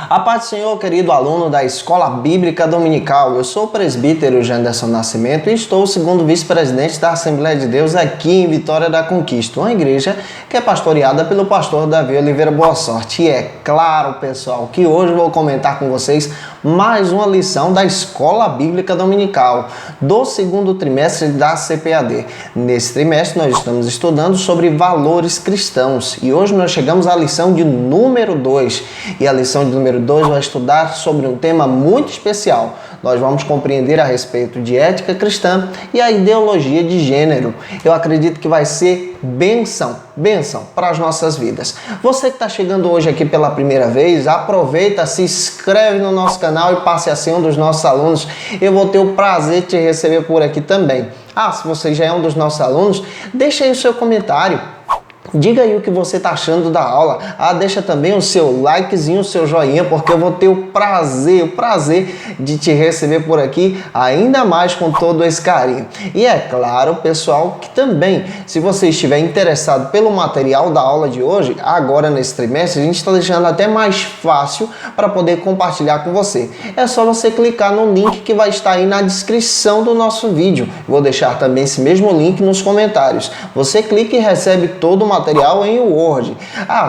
A paz do Senhor, querido aluno da Escola Bíblica Dominical. Eu sou o presbítero Janderson Nascimento e estou segundo vice-presidente da Assembleia de Deus aqui em Vitória da Conquista, uma igreja que é pastoreada pelo pastor Davi Oliveira Boa Sorte. E é claro, pessoal, que hoje eu vou comentar com vocês mais uma lição da Escola Bíblica Dominical do segundo trimestre da CPAD. Nesse trimestre nós estamos estudando sobre valores cristãos e hoje nós chegamos à lição de número 2. E a lição de número 2 vai estudar sobre um tema muito especial. Nós vamos compreender a respeito de ética cristã e a ideologia de gênero. Eu acredito que vai ser bênção para as nossas vidas. Você que está chegando hoje aqui pela primeira vez, aproveita, se inscreve no nosso canal e passe a ser um dos nossos alunos. Eu vou ter o prazer de te receber por aqui também. Se você já é um dos nossos alunos, deixa aí o seu comentário. Diga aí o que você está achando da aula. Deixa também o seu likezinho, o seu joinha, porque eu vou ter o prazer de te receber por aqui, ainda mais com todo esse carinho. E é claro, pessoal, que também, se você estiver interessado pelo material da aula de hoje, agora nesse trimestre, a gente está deixando até mais fácil para poder compartilhar com você. É só você clicar no link que vai estar aí na descrição do nosso vídeo. Vou deixar também esse mesmo link nos comentários. Você clica e recebe todo o material em Word.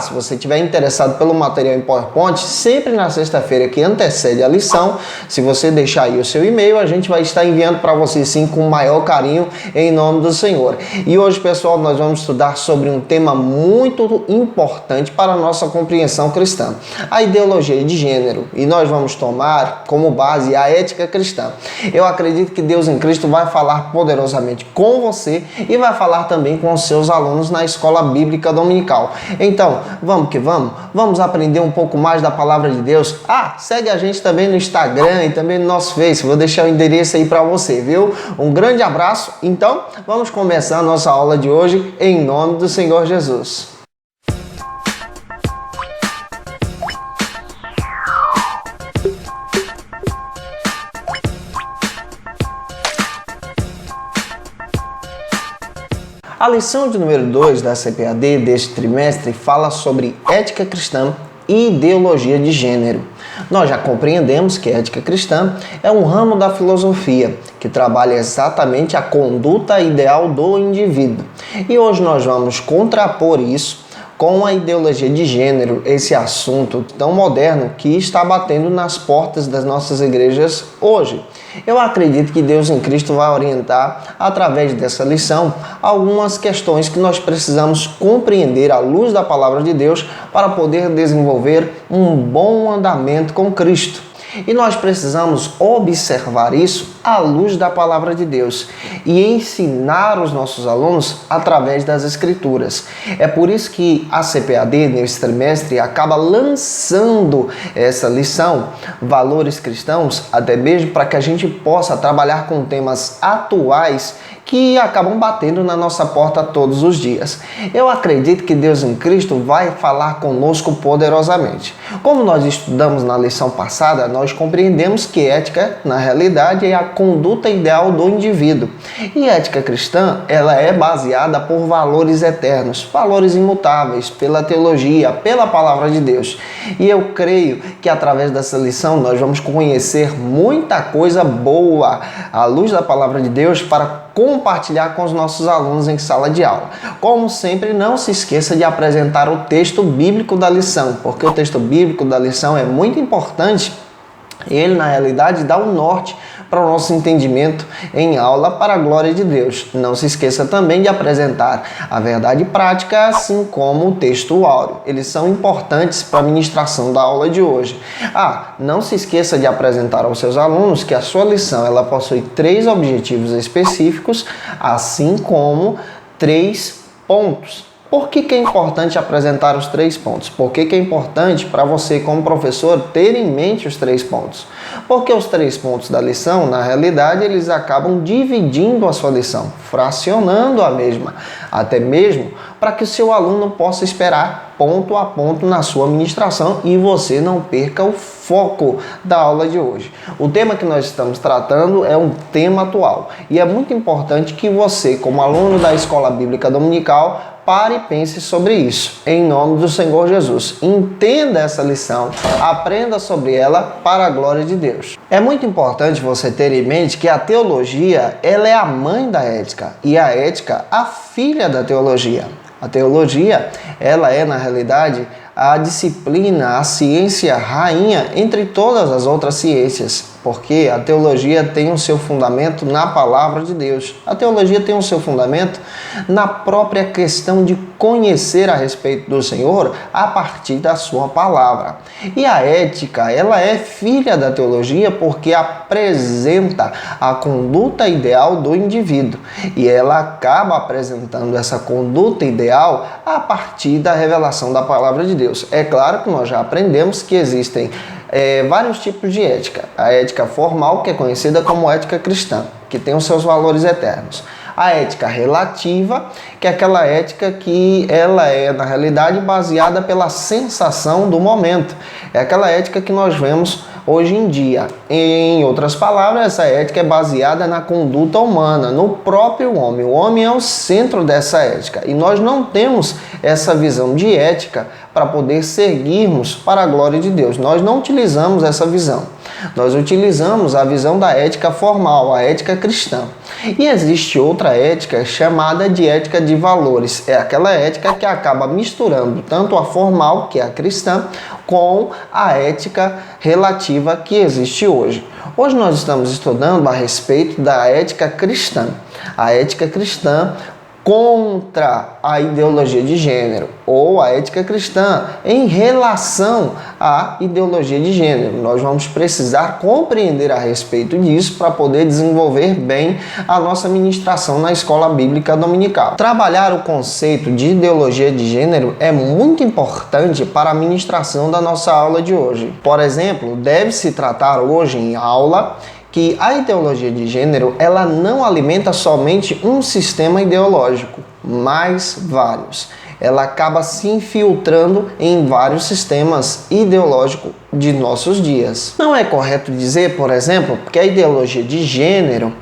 Se você estiver interessado pelo material em PowerPoint, sempre na sexta-feira que antecede a lição, se você deixar aí o seu e-mail, a gente vai estar enviando para você sim com o maior carinho em nome do Senhor. E hoje, pessoal, nós vamos estudar sobre um tema muito importante para a nossa compreensão cristã, a ideologia de gênero. E nós vamos tomar como base a ética cristã. Eu acredito que Deus em Cristo vai falar poderosamente com você e vai falar também com os seus alunos na Escola Bíblica Dominical. Então, vamos que vamos? Vamos aprender um pouco mais da Palavra de Deus? Segue a gente também no Instagram e também no nosso Face. Vou deixar o endereço aí para você, viu? Um grande abraço. Então, vamos começar a nossa aula de hoje em nome do Senhor Jesus. A lição de número 2 da CPAD deste trimestre fala sobre ética cristã e ideologia de gênero. Nós já compreendemos que ética cristã é um ramo da filosofia que trabalha exatamente a conduta ideal do indivíduo. E hoje nós vamos contrapor isso com a ideologia de gênero, esse assunto tão moderno que está batendo nas portas das nossas igrejas hoje. Eu acredito que Deus em Cristo vai orientar, através dessa lição, algumas questões que nós precisamos compreender à luz da Palavra de Deus para poder desenvolver um bom andamento com Cristo. E nós precisamos observar isso à luz da Palavra de Deus e ensinar os nossos alunos através das Escrituras. É por isso que a CPAD, nesse trimestre, acaba lançando essa lição, Valores Cristãos, até mesmo para que a gente possa trabalhar com temas atuais que acabam batendo na nossa porta todos os dias. Eu acredito que Deus em Cristo vai falar conosco poderosamente. Como nós estudamos na lição passada, nós compreendemos que ética, na realidade, é a conduta ideal do indivíduo. E ética cristã, ela é baseada por valores eternos, valores imutáveis, pela teologia, pela Palavra de Deus. E eu creio que através dessa lição nós vamos conhecer muita coisa boa à luz da Palavra de Deus para compartilhar com os nossos alunos em sala de aula. Como sempre, não se esqueça de apresentar o texto bíblico da lição, porque o texto bíblico da lição é muito importante. Ele, na realidade, dá o norte para o nosso entendimento em aula para a glória de Deus. Não se esqueça também de apresentar a verdade prática, assim como o texto áureo. Eles são importantes para a ministração da aula de hoje. Não se esqueça de apresentar aos seus alunos que a sua lição ela possui 3 objetivos específicos, assim como 3 pontos. Por que é importante apresentar os 3 pontos? Por que é importante para você, como professor, ter em mente os 3 pontos? Porque os 3 pontos da lição, na realidade, eles acabam dividindo a sua lição, fracionando a mesma, até mesmo para que o seu aluno possa esperar ponto a ponto na sua ministração e você não perca o foco da aula de hoje. O tema que nós estamos tratando é um tema atual e é muito importante que você, como aluno da Escola Bíblica Dominical, pare e pense sobre isso, em nome do Senhor Jesus. Entenda essa lição, aprenda sobre ela para a glória de Deus. É muito importante você ter em mente que a teologia, ela é a mãe da ética e a ética a filha da teologia. A teologia, ela é, na realidade, a disciplina, a ciência rainha entre todas as outras ciências, porque a teologia tem o seu fundamento na palavra de Deus. A teologia tem o seu fundamento na própria questão de conhecer a respeito do Senhor a partir da sua palavra. E a ética, ela é filha da teologia porque apresenta a conduta ideal do indivíduo. E ela acaba apresentando essa conduta ideal a partir da revelação da palavra de Deus. É claro que nós já aprendemos que existem vários tipos de ética. A ética formal, que é conhecida como ética cristã, que tem os seus valores eternos. A ética relativa, que é aquela ética que ela é, na realidade, baseada pela sensação do momento. É aquela ética que nós vemos hoje em dia. Em outras palavras, essa ética é baseada na conduta humana, no próprio homem. O homem é o centro dessa ética e nós não temos essa visão de ética para poder seguirmos para a glória de Deus. Nós não utilizamos essa visão. Nós utilizamos a visão da ética formal, a ética cristã. E existe outra ética chamada de ética de valores. É aquela ética que acaba misturando tanto a formal, que é a cristã, com a ética relativa que existe hoje. Hoje nós estamos estudando a respeito da ética cristã. A ética cristã contra a ideologia de gênero, ou a ética cristã em relação à ideologia de gênero. Nós vamos precisar compreender a respeito disso para poder desenvolver bem a nossa ministração na Escola Bíblica Dominical. Trabalhar o conceito de ideologia de gênero é muito importante para a ministração da nossa aula de hoje. Por exemplo, deve-se tratar hoje em aula que a ideologia de gênero, ela não alimenta somente um sistema ideológico, mas vários. Ela acaba se infiltrando em vários sistemas ideológicos de nossos dias. Não é correto dizer, por exemplo, que a ideologia de gênero,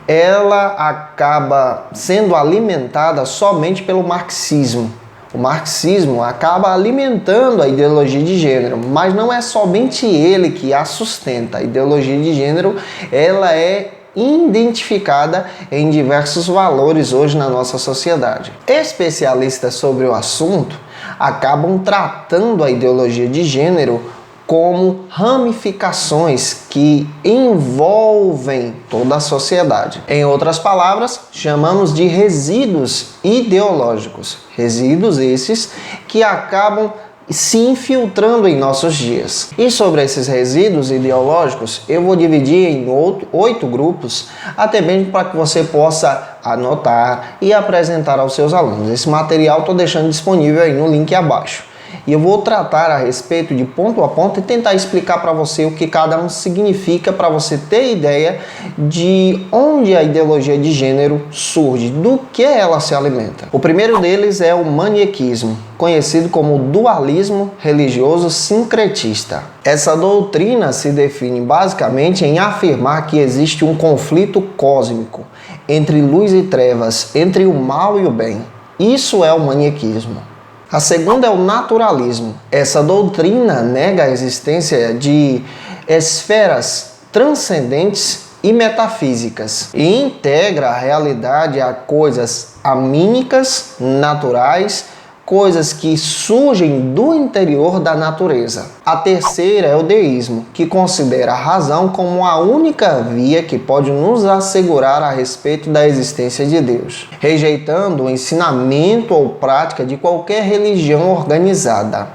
ela acaba sendo alimentada somente pelo marxismo. O marxismo acaba alimentando a ideologia de gênero, mas não é somente ele que a sustenta. A ideologia de gênero, ela é identificada em diversos valores hoje na nossa sociedade. Especialistas sobre o assunto acabam tratando a ideologia de gênero como ramificações que envolvem toda a sociedade. Em outras palavras, chamamos de resíduos ideológicos. Resíduos esses que acabam se infiltrando em nossos dias. E sobre esses resíduos ideológicos, eu vou dividir em 8 grupos, até mesmo para que você possa anotar e apresentar aos seus alunos. Esse material estou deixando disponível aí no link abaixo. E eu vou tratar a respeito de ponto a ponto e tentar explicar para você o que cada um significa, para você ter ideia de onde a ideologia de gênero surge, do que ela se alimenta. O primeiro deles é o maniqueísmo, conhecido como dualismo religioso sincretista. Essa doutrina se define basicamente em afirmar que existe um conflito cósmico entre luz e trevas, entre o mal e o bem. Isso é o maniqueísmo. A segunda é o naturalismo. Essa doutrina nega a existência de esferas transcendentes e metafísicas e integra a realidade a coisas anímicas, naturais, coisas que surgem do interior da natureza. A terceira é o deísmo, que considera a razão como a única via que pode nos assegurar a respeito da existência de Deus, rejeitando o ensinamento ou prática de qualquer religião organizada.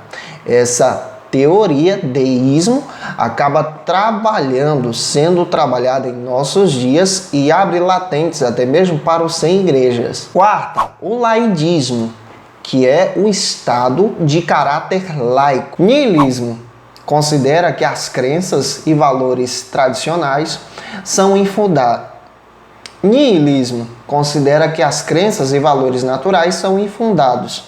Essa teoria, deísmo, acaba sendo trabalhada em nossos dias e abre latentes até mesmo para os sem igrejas. Quarta, o laidismo, que é o estado de caráter laico. Niilismo considera que as crenças e valores tradicionais são infundados. Niilismo considera que as crenças e valores naturais são infundados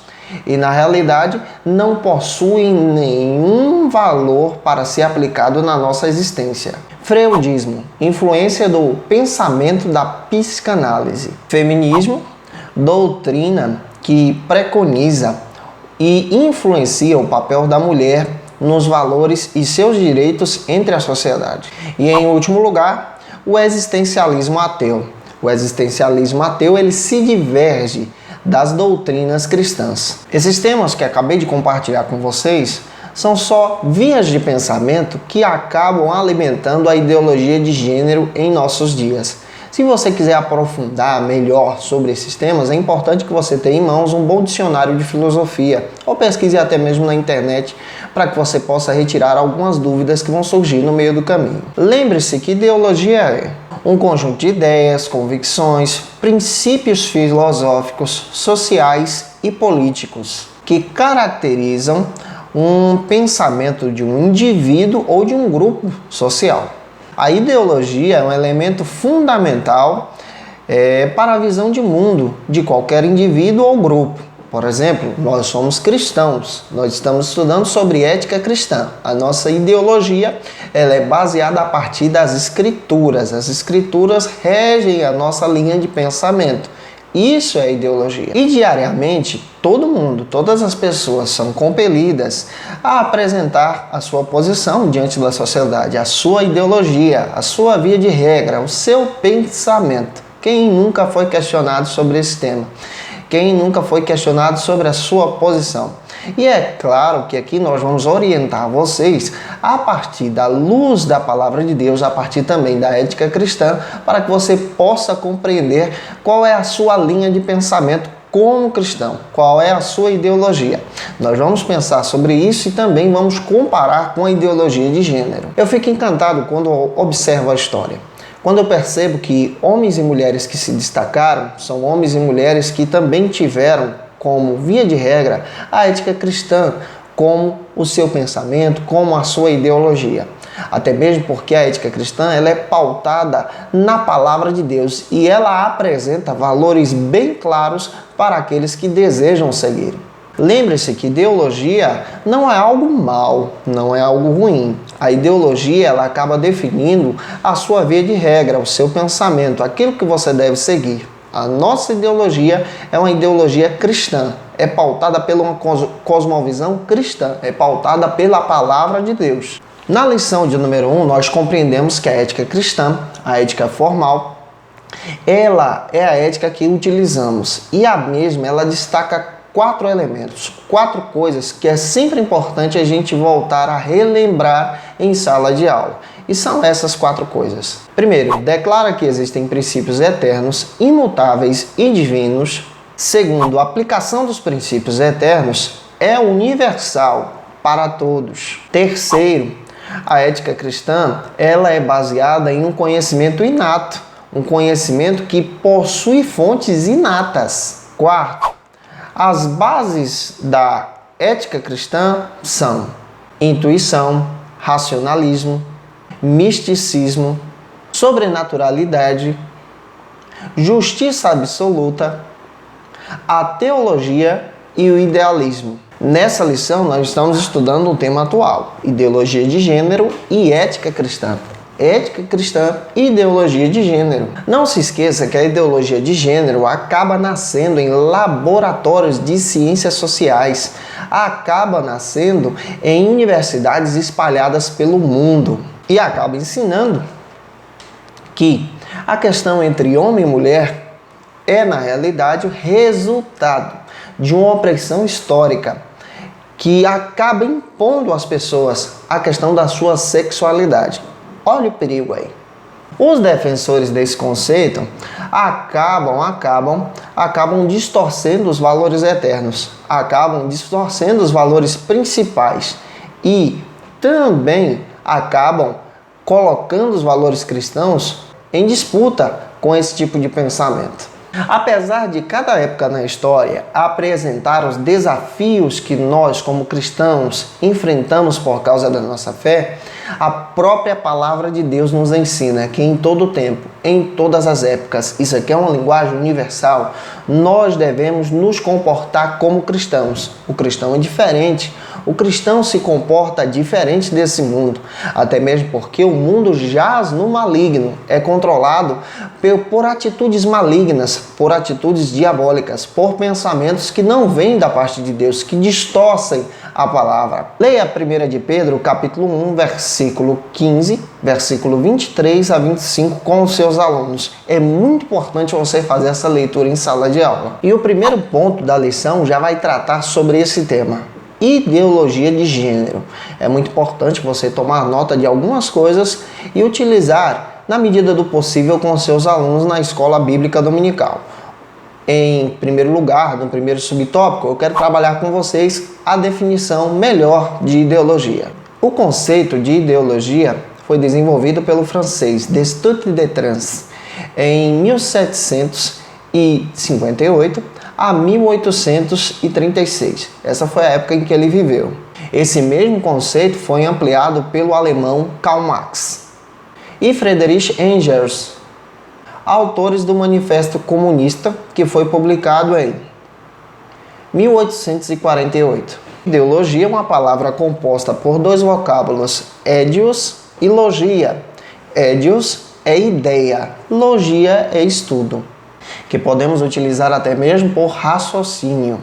e, na realidade, não possuem nenhum valor para ser aplicado na nossa existência. Freudismo, influência do pensamento da psicanálise. Feminismo, doutrina que preconiza e influencia o papel da mulher nos valores e seus direitos entre a sociedade. E, em último lugar, o existencialismo ateu. O existencialismo ateu ele se diverge das doutrinas cristãs. Esses temas que acabei de compartilhar com vocês são só vias de pensamento que acabam alimentando a ideologia de gênero em nossos dias. Se você quiser aprofundar melhor sobre esses temas, é importante que você tenha em mãos um bom dicionário de filosofia ou pesquise até mesmo na internet para que você possa retirar algumas dúvidas que vão surgir no meio do caminho. Lembre-se que ideologia é um conjunto de ideias, convicções, princípios filosóficos, sociais e políticos que caracterizam um pensamento de um indivíduo ou de um grupo social. A ideologia é um elemento fundamental para a visão de mundo de qualquer indivíduo ou grupo. Por exemplo, nós somos cristãos, nós estamos estudando sobre ética cristã. A nossa ideologia ela é baseada a partir das escrituras. As escrituras regem a nossa linha de pensamento. Isso é ideologia. E diariamente, todo mundo, todas as pessoas são compelidas a apresentar a sua posição diante da sociedade, a sua ideologia, a sua via de regra, o seu pensamento. Quem nunca foi questionado sobre esse tema? Quem nunca foi questionado sobre a sua posição? E é claro que aqui nós vamos orientar vocês a partir da luz da palavra de Deus, a partir também da ética cristã, para que você possa compreender qual é a sua linha de pensamento como cristão, qual é a sua ideologia. Nós vamos pensar sobre isso e também vamos comparar com a ideologia de gênero. Eu fico encantado quando observo a história. Quando eu percebo que homens e mulheres que se destacaram são homens e mulheres que também tiveram como via de regra a ética cristã, como o seu pensamento, como a sua ideologia. Até mesmo porque a ética cristã ela é pautada na palavra de Deus e ela apresenta valores bem claros para aqueles que desejam seguir. Lembre-se que ideologia não é algo mal, não é algo ruim. A ideologia ela acaba definindo a sua via de regra, o seu pensamento, aquilo que você deve seguir. A nossa ideologia é uma ideologia cristã, é pautada pela uma cosmovisão cristã, é pautada pela palavra de Deus. Na lição de número 1, nós compreendemos que a ética cristã, a ética formal, ela é a ética que utilizamos e a mesma ela destaca 4 elementos, 4 coisas que é sempre importante a gente voltar a relembrar em sala de aula. E são essas 4 coisas. Primeiro, declara que existem princípios eternos, imutáveis e divinos. Segundo, a aplicação dos princípios eternos é universal para todos. Terceiro, a ética cristã ela é baseada em um conhecimento inato, um conhecimento que possui fontes inatas. Quarto, as bases da ética cristã são intuição, racionalismo, misticismo, sobrenaturalidade, justiça absoluta, a teologia e o idealismo. Nessa lição nós estamos estudando um tema atual, ideologia de gênero e ética cristã. Ética cristã e ideologia de gênero. Não se esqueça que a ideologia de gênero acaba nascendo em laboratórios de ciências sociais, acaba nascendo em universidades espalhadas pelo mundo e acaba ensinando que a questão entre homem e mulher é, na realidade, o resultado de uma opressão histórica que acaba impondo às pessoas a questão da sua sexualidade. Olha o perigo aí. Os defensores desse conceito acabam distorcendo os valores eternos, acabam distorcendo os valores principais e também acabam colocando os valores cristãos em disputa com esse tipo de pensamento. Apesar de cada época na história apresentar os desafios que nós, como cristãos, enfrentamos por causa da nossa fé, a própria palavra de Deus nos ensina que em todo tempo, em todas as épocas, isso aqui é uma linguagem universal, nós devemos nos comportar como cristãos. O cristão é diferente. O cristão se comporta diferente desse mundo, até mesmo porque o mundo jaz no maligno, é controlado por atitudes malignas, por atitudes diabólicas, por pensamentos que não vêm da parte de Deus, que distorcem a palavra. Leia 1 de Pedro, capítulo 1, versículo 15, versículo 23 a 25 com os seus alunos. É muito importante você fazer essa leitura em sala de aula. E o primeiro ponto da lição já vai tratar sobre esse tema. Ideologia de gênero. É muito importante você tomar nota de algumas coisas e utilizar, na medida do possível, com seus alunos na escola bíblica dominical. Em primeiro lugar, no primeiro subtópico, eu quero trabalhar com vocês a definição melhor de ideologia. O conceito de ideologia foi desenvolvido pelo francês Destutt de Trans em 1758 a 1836. Essa foi a época em que ele viveu. Esse mesmo conceito foi ampliado pelo alemão Karl Marx e Friedrich Engels, autores do Manifesto Comunista, que foi publicado em 1848. Ideologia é uma palavra composta por dois vocábulos, eideos e logia. Eideos é ideia, logia é estudo, que podemos utilizar até mesmo por raciocínio.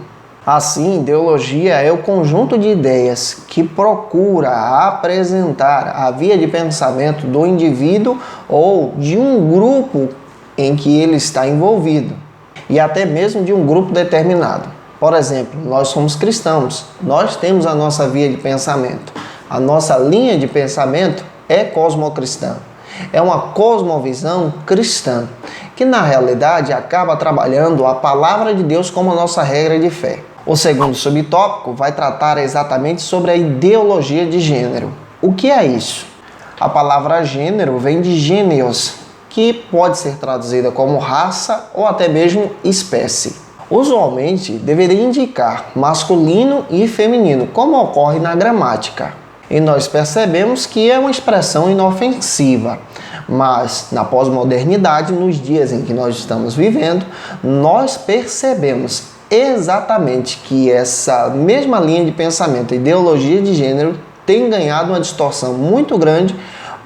Assim, ideologia é o conjunto de ideias que procura apresentar a via de pensamento do indivíduo ou de um grupo em que ele está envolvido, e até mesmo de um grupo determinado. Por exemplo, nós somos cristãos, nós temos a nossa via de pensamento. A nossa linha de pensamento é cosmocristã. É uma cosmovisão cristã, que na realidade acaba trabalhando a palavra de Deus como a nossa regra de fé. O segundo subtópico vai tratar exatamente sobre a ideologia de gênero. O que é isso? A palavra gênero vem de gêneos, que pode ser traduzida como raça ou até mesmo espécie. Usualmente deveria indicar masculino e feminino, como ocorre na gramática. E nós percebemos que é uma expressão inofensiva, mas na pós-modernidade, nos dias em que nós estamos vivendo, nós percebemos exatamente que essa mesma linha de pensamento, a ideologia de gênero, tem ganhado uma distorção muito grande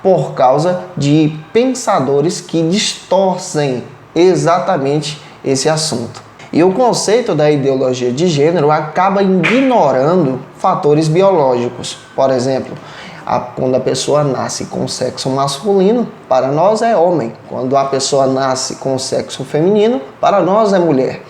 por causa de pensadores que distorcem exatamente esse assunto. E o conceito da ideologia de gênero acaba ignorando fatores biológicos. Por exemplo, quando a pessoa nasce com sexo masculino, para nós é homem. Quando a pessoa nasce com sexo feminino, para nós é mulher.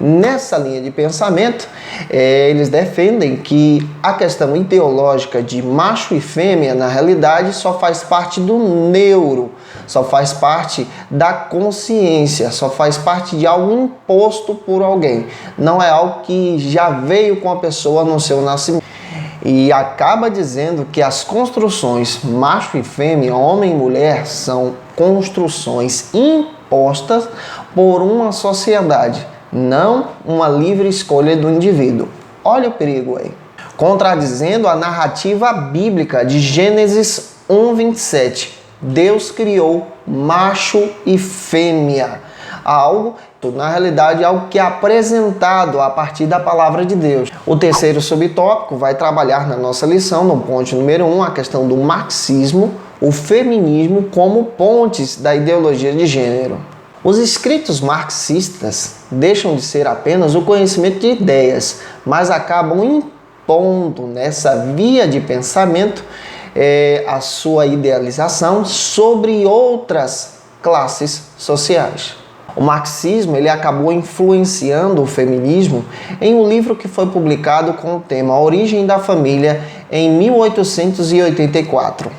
Nessa linha de pensamento, eles defendem que a questão ideológica de macho e fêmea, na realidade, só faz parte do neuro, só faz parte da consciência, só faz parte de algo imposto por alguém. Não é algo que já veio com a pessoa no seu nascimento. E acaba dizendo que as construções macho e fêmea, homem e mulher, são construções impostas por uma sociedade, não uma livre escolha do indivíduo. Olha o perigo aí. Contradizendo a narrativa bíblica de Gênesis 1:27. Deus criou macho e fêmea. Algo, na realidade, algo que é apresentado a partir da palavra de Deus. O terceiro subtópico vai trabalhar na nossa lição, no ponto número 1, a questão do marxismo, o feminismo como pontes da ideologia de gênero. Os escritos marxistas deixam de ser apenas o conhecimento de ideias, mas acabam impondo nessa via de pensamento a sua idealização sobre outras classes sociais. O marxismo ele acabou influenciando o feminismo em um livro que foi publicado com o tema A Origem da Família em 1884,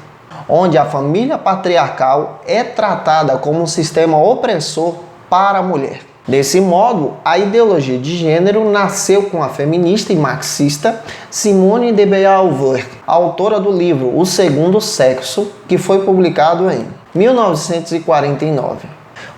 onde a família patriarcal é tratada como um sistema opressor para a mulher. Desse modo, a ideologia de gênero nasceu com a feminista e marxista Simone de Beauvoir, autora do livro O Segundo Sexo, que foi publicado em 1949.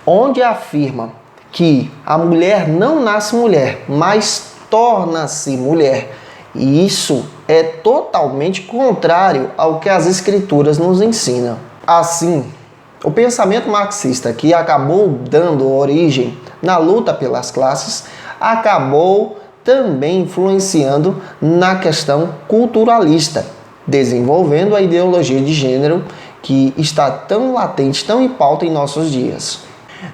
Onde afirma que a mulher não nasce mulher, mas torna-se mulher. E isso é totalmente contrário ao que as Escrituras nos ensinam. Assim, o pensamento marxista, que acabou dando origem na luta pelas classes, acabou também influenciando na questão culturalista, desenvolvendo a ideologia de gênero que está tão latente, tão em pauta em nossos dias.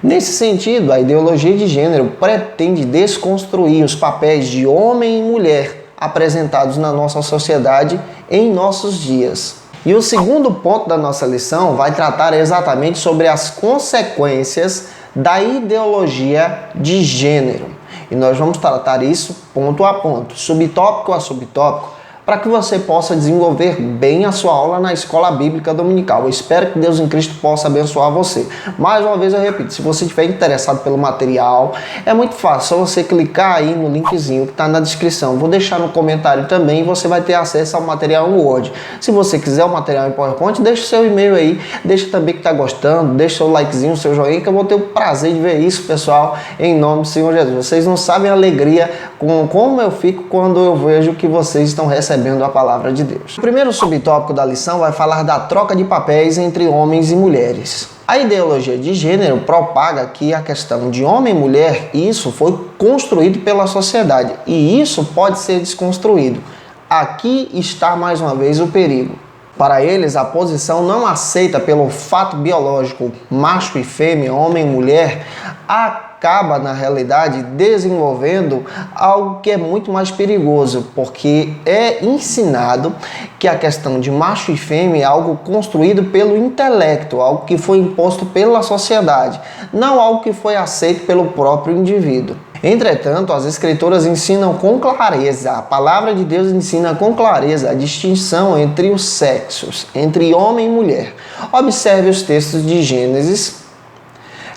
Nesse sentido, a ideologia de gênero pretende desconstruir os papéis de homem e mulher apresentados na nossa sociedade em nossos dias. E o segundo ponto da nossa lição vai tratar exatamente sobre as consequências da ideologia de gênero. E nós vamos tratar isso ponto a ponto, subtópico a subtópico, para que você possa desenvolver bem a sua aula na Escola Bíblica Dominical. Eu espero que Deus em Cristo possa abençoar você. Mais uma vez eu repito, se você estiver interessado pelo material, é muito fácil, só você clicar aí no linkzinho que está na descrição. Vou deixar no comentário também e você vai ter acesso ao material em Word. Se você quiser o material em PowerPoint, deixa o seu e-mail aí, deixa também que está gostando, deixa o likezinho, o seu joinha, que eu vou ter o prazer de ver isso, pessoal, em nome do Senhor Jesus. Vocês não sabem a alegria como eu fico quando eu vejo que vocês estão recebendo a palavra de Deus. O primeiro subtópico da lição vai falar da troca de papéis entre homens e mulheres. A ideologia de gênero propaga que a questão de homem e mulher, isso foi construído pela sociedade e isso pode ser desconstruído. Aqui está mais uma vez o perigo. Para eles, a posição não aceita pelo fato biológico macho e fêmea, homem e mulher, acaba, na realidade, desenvolvendo algo que é muito mais perigoso, porque é ensinado que a questão de macho e fêmea é algo construído pelo intelecto, algo que foi imposto pela sociedade, não algo que foi aceito pelo próprio indivíduo. Entretanto, as Escrituras ensinam com clareza, a palavra de Deus ensina com clareza a distinção entre os sexos, entre homem e mulher. Observe os textos de Gênesis,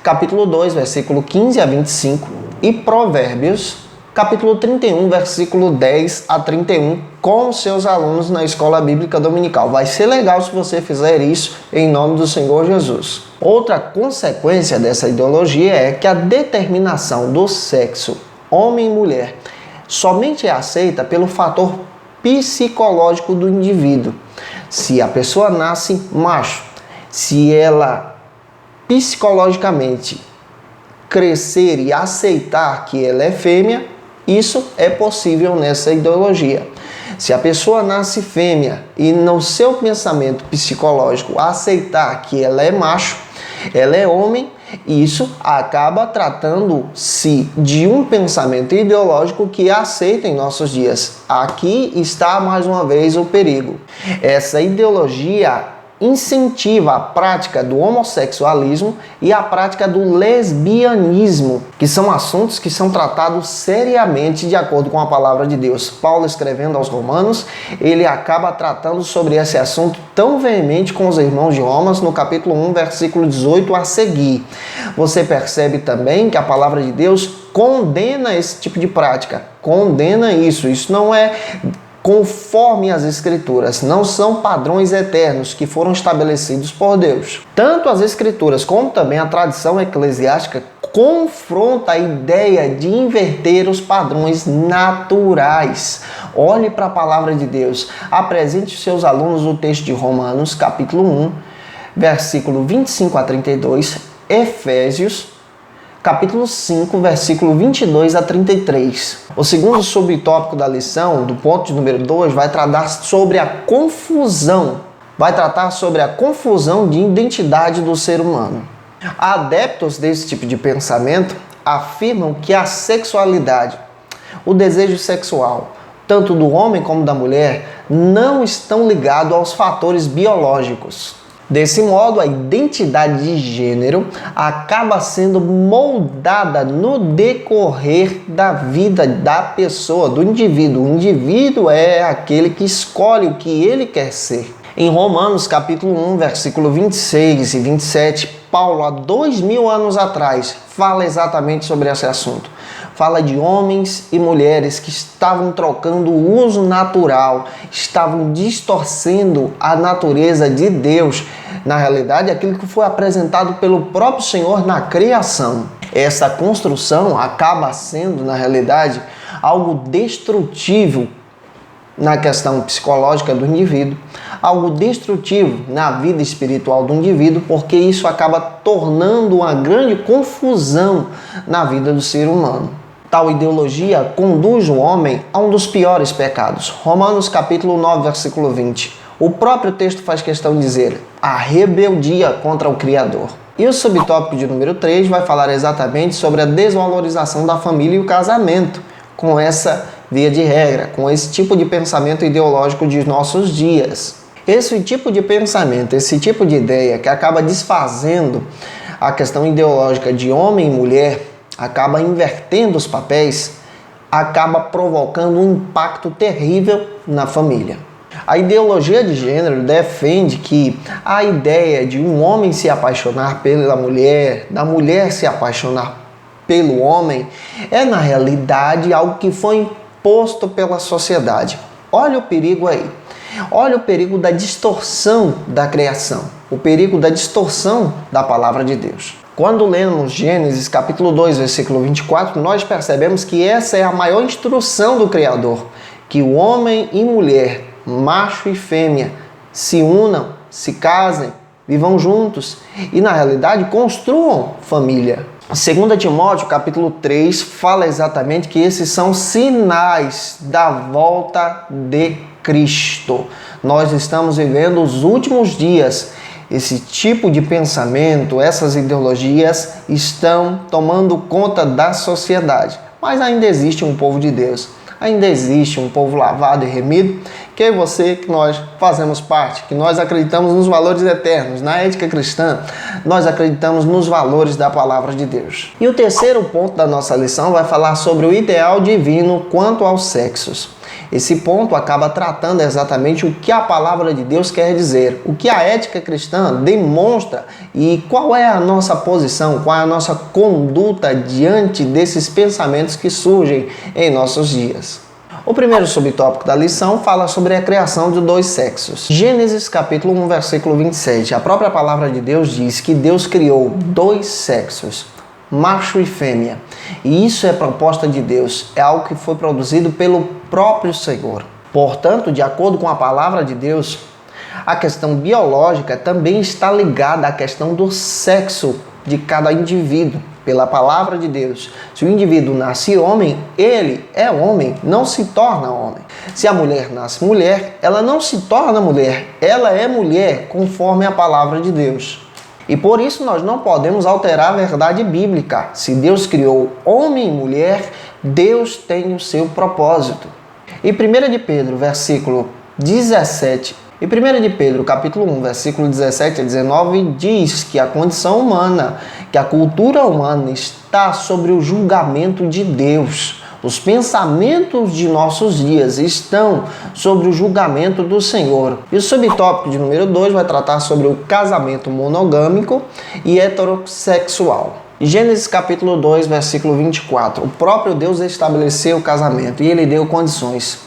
capítulo 2, versículo 15 a 25, e Provérbios, capítulo 31, versículo 10 a 31, com seus alunos na Escola Bíblica Dominical. Vai ser legal se você fizer isso em nome do Senhor Jesus. Outra consequência dessa ideologia é que a determinação do sexo, homem e mulher, somente é aceita pelo fator psicológico do indivíduo. Se a pessoa nasce macho, se ela psicologicamente crescer e aceitar que ela é fêmea, isso é possível nessa ideologia. Se a pessoa nasce fêmea e no seu pensamento psicológico aceitar que ela é macho, ela é homem, isso acaba tratando-se de um pensamento ideológico que é aceito em nossos dias. Aqui está mais uma vez o perigo. Essa ideologia incentiva a prática do homossexualismo e a prática do lesbianismo, que são assuntos que são tratados seriamente de acordo com a palavra de Deus. Paulo, escrevendo aos Romanos, ele acaba tratando sobre esse assunto tão veemente com os irmãos de Romanos no capítulo 1, versículo 18 a seguir. Você percebe também que a palavra de Deus condena esse tipo de prática, condena isso. Isso não é conforme as Escrituras, não são padrões eternos que foram estabelecidos por Deus. Tanto as Escrituras como também a tradição eclesiástica confronta a ideia de inverter os padrões naturais. Olhe para a palavra de Deus, apresente aos seus alunos o texto de Romanos, capítulo 1, versículo 25 a 32, Efésios, capítulo 5, versículo 22 a 33. O segundo subtópico da lição, do ponto de número 2, vai tratar sobre a confusão. Vai tratar sobre a confusão de identidade do ser humano. Adeptos desse tipo de pensamento afirmam que a sexualidade, o desejo sexual, tanto do homem como da mulher, não estão ligados aos fatores biológicos. Desse modo, a identidade de gênero acaba sendo moldada no decorrer da vida da pessoa, do indivíduo. O indivíduo é aquele que escolhe o que ele quer ser. Em Romanos, capítulo 1, versículo 26 e 27, Paulo, há 2000 anos atrás, fala exatamente sobre esse assunto. Fala de homens e mulheres que estavam trocando o uso natural, estavam distorcendo a natureza de Deus. Na realidade, aquilo que foi apresentado pelo próprio Senhor na criação. Essa construção acaba sendo, na realidade, algo destrutivo na questão psicológica do indivíduo, algo destrutivo na vida espiritual do indivíduo, porque isso acaba tornando uma grande confusão na vida do ser humano. Tal ideologia conduz o homem a um dos piores pecados. Romanos capítulo 9, versículo 20. O próprio texto faz questão de dizer a rebeldia contra o Criador. E o subtópico de número 3 vai falar exatamente sobre a desvalorização da família e o casamento, com essa via de regra, com esse tipo de pensamento ideológico de nossos dias. Esse tipo de pensamento, esse tipo de ideia que acaba desfazendo a questão ideológica de homem e mulher, acaba invertendo os papéis, acaba provocando um impacto terrível na família. A ideologia de gênero defende que a ideia de um homem se apaixonar pela mulher, da mulher se apaixonar pelo homem, é na realidade algo que foi imposto pela sociedade. Olha o perigo aí. Olha o perigo da distorção da criação, o perigo da distorção da palavra de Deus. Quando lemos Gênesis capítulo 2, versículo 24, nós percebemos que essa é a maior instrução do Criador, que o homem e mulher, macho e fêmea, se unam, se casem, vivam juntos e, na realidade, construam família. 2 Timóteo capítulo 3 fala exatamente que esses são sinais da volta de Cristo. Nós estamos vivendo os últimos dias. Esse tipo de pensamento, essas ideologias estão tomando conta da sociedade. Mas ainda existe um povo de Deus. Ainda existe um povo lavado e remido, que é você, que nós fazemos parte, que nós acreditamos nos valores eternos, na ética cristã, nós acreditamos nos valores da palavra de Deus. E o terceiro ponto da nossa lição vai falar sobre o ideal divino quanto aos sexos. Esse ponto acaba tratando exatamente o que a palavra de Deus quer dizer, o que a ética cristã demonstra e qual é a nossa posição, qual é a nossa conduta diante desses pensamentos que surgem em nossos dias. O primeiro subtópico da lição fala sobre a criação de dois sexos. Gênesis capítulo 1, versículo 27. A própria palavra de Deus diz que Deus criou dois sexos, macho e fêmea. E isso é proposta de Deus, é algo que foi produzido pelo próprio Senhor. Portanto, de acordo com a palavra de Deus, a questão biológica também está ligada à questão do sexo de cada indivíduo. Pela palavra de Deus, se o indivíduo nasce homem, ele é homem, não se torna homem. Se a mulher nasce mulher, ela não se torna mulher, ela é mulher, conforme a palavra de Deus. E por isso nós não podemos alterar a verdade bíblica. Se Deus criou homem e mulher, Deus tem o seu propósito. E 1 de Pedro, versículo 17, e 1 de Pedro, capítulo 1, versículo 17 a 19, diz que a condição humana, que a cultura humana está sobre o julgamento de Deus. Os pensamentos de nossos dias estão sobre o julgamento do Senhor. E o subtópico de número 2 vai tratar sobre o casamento monogâmico e heterossexual. Gênesis capítulo 2, versículo 24. O próprio Deus estabeleceu o casamento e ele deu condições.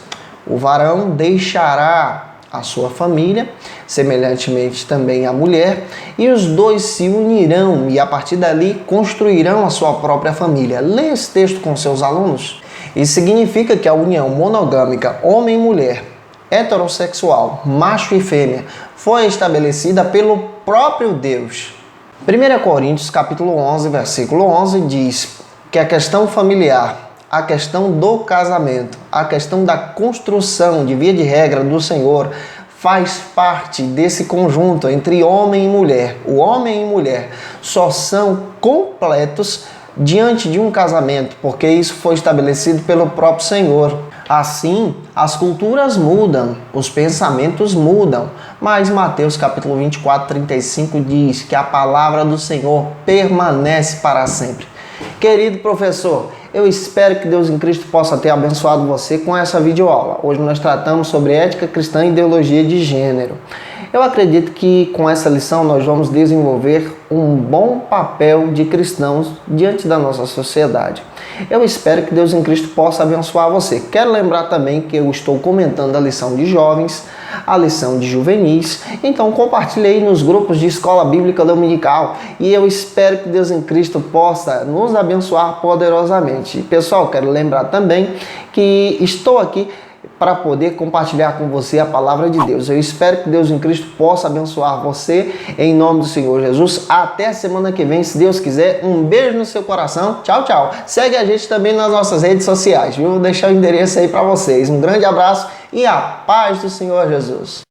O varão deixará a sua família, semelhantemente também a mulher, e os dois se unirão e a partir dali construirão a sua própria família. Leia esse texto com seus alunos. Isso significa que a união monogâmica homem e mulher, heterossexual, macho e fêmea, foi estabelecida pelo próprio Deus. 1 Coríntios capítulo 11, versículo 11 diz que a questão familiar, a questão do casamento, a questão da construção de via de regra do Senhor faz parte desse conjunto entre homem e mulher. O homem e mulher só são completos diante de um casamento, porque isso foi estabelecido pelo próprio Senhor. Assim, as culturas mudam, os pensamentos mudam, mas Mateus capítulo 24, 35 diz que a palavra do Senhor permanece para sempre. Querido professor, eu espero que Deus em Cristo possa ter abençoado você com essa videoaula. Hoje nós tratamos sobre ética cristã e ideologia de gênero. Eu acredito que com essa lição nós vamos desenvolver um bom papel de cristãos diante da nossa sociedade. Eu espero que Deus em Cristo possa abençoar você. Quero lembrar também que eu estou comentando a lição de jovens. a lição de juvenis. Então compartilhei nos grupos de escola bíblica dominical e eu espero que Deus em Cristo possa nos abençoar poderosamente. Pessoal, quero lembrar também que estou aqui para poder compartilhar com você a palavra de Deus. Eu espero que Deus em Cristo possa abençoar você em nome do Senhor Jesus. Até a semana que vem, se Deus quiser. Um beijo no seu coração. Tchau, tchau. Segue a gente também nas nossas redes sociais, viu? Vou deixar o endereço aí para vocês. Um grande abraço e a paz do Senhor Jesus.